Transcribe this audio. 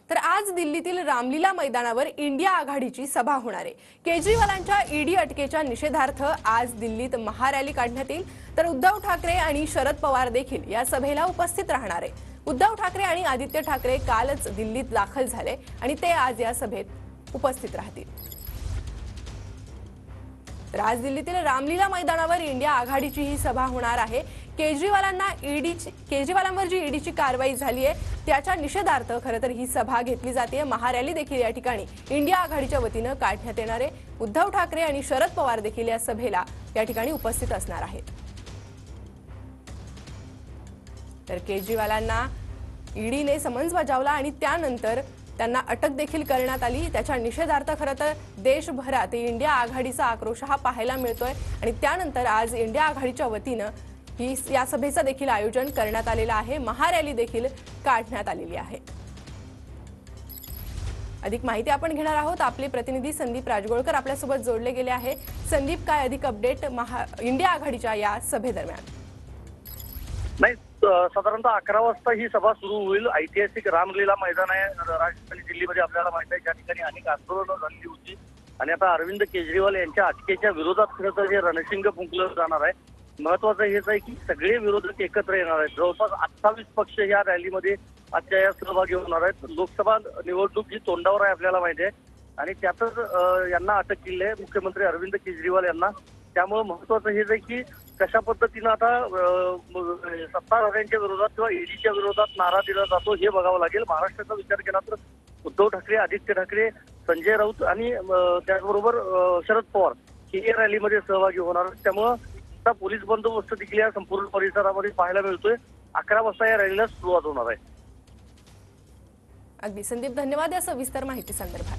तर आज दिल्लीतील रामलीला मैदानावर इंडिया आघाडीची सभा होणार आहे। केजरीवालांच्या ईडी अटकेच्या निषेधार्थ आज दिल्लीत महारॅली काढण्यात येईल। तर उद्धव ठाकरे आणि शरद पवार देखील या सभेला उपस्थित राहणार आहे। उद्धव ठाकरे आणि आदित्य ठाकरे कालच दिल्लीत दाखल झाले आणि ते आज या सभेत उपस्थित राहतील। तर आज दिल्लीतील रामलीला मैदानावर इंडिया आघाडीची ही सभा होणार आहे। केजरीवालांवर जी ईडीची कारवाई झाली आहे त्याच्या निषेधार्थ खरं तर ही सभा घेतली जाते। महारॅली देखील या ठिकाणी इंडिया आघाडीच्या वतीने काढण्यात येणार आहे। उद्धव ठाकरे आणि शरद पवार देखील या सभेला या ठिकाणी उपस्थित असणार आहेत। तर केजरीवालांना ईडीने समन्स बजावला आणि त्यानंतर त्यांना अटक देखील करण्यात आली। त्याच्या निषेधार्थ खरं तर देशभरात इंडिया आघाडीचा आक्रोश हा पाहायला मिळतोय आणि त्यानंतर आज इंडिया आघाडीच्या वतीने ही या सभेचं देखील आयोजन करण्यात आलेलं आहे। महारॅली देखील काढण्यात आलेली आहे। अधिक माहिती आपण घेणार आहोत। आपले प्रतिनिधी संदीप राजगोळकर आपल्यासोबत जोडले गेले आहे। संदीप, काय अधिक अपडेट इंडिया आघाडीच्या या सभेदरम्यान? नाही, साधारणतः 11 वाजता ही सभा सुरू होईल। ऐतिहासिक रामलीला मैदान आहे राजधानी दिल्लीमध्ये, आपल्याला माहिती आहे, ज्या ठिकाणी अनेक आंदोलनं झाली होती आणि आता अरविंद केजरीवाल यांच्या अटकेच्या विरोधात खरं तर हे रणशिंग फुंकलं जाणार आहे। महत्वाचं हेच आहे की सगळे विरोधक एकत्र येणार आहेत। जवळपास 28 पक्ष या रॅलीमध्ये आजच्या या सहभागी होणार आहेत। लोकसभा निवडणूक ही तोंडावर आहे, आपल्याला माहिती आहे, आणि त्यातच यांना अटक केली आहे मुख्यमंत्री अरविंद केजरीवाल यांना। त्यामुळे महत्वाचं हेच आहे की कशा पद्धतीनं आता सत्ताधाऱ्यांच्या विरोधात किंवा ईडीच्या विरोधात नारा दिला जातो हे बघावं लागेल। महाराष्ट्राचा विचार केला तर उद्धव ठाकरे, आदित्य ठाकरे, संजय राऊत आणि त्याचबरोबर शरद पवार हे या रॅलीमध्ये सहभागी होणार आहेत। त्यामुळं आता पोलीस बंदोबस्त देखील या संपूर्ण परिसरामध्ये पाहायला मिळतोय। 11 वाजता या रॅलीला सुरुवात होणार आहे। अगदी संदीप, धन्यवाद या सविस्तर माहिती संदर्भात।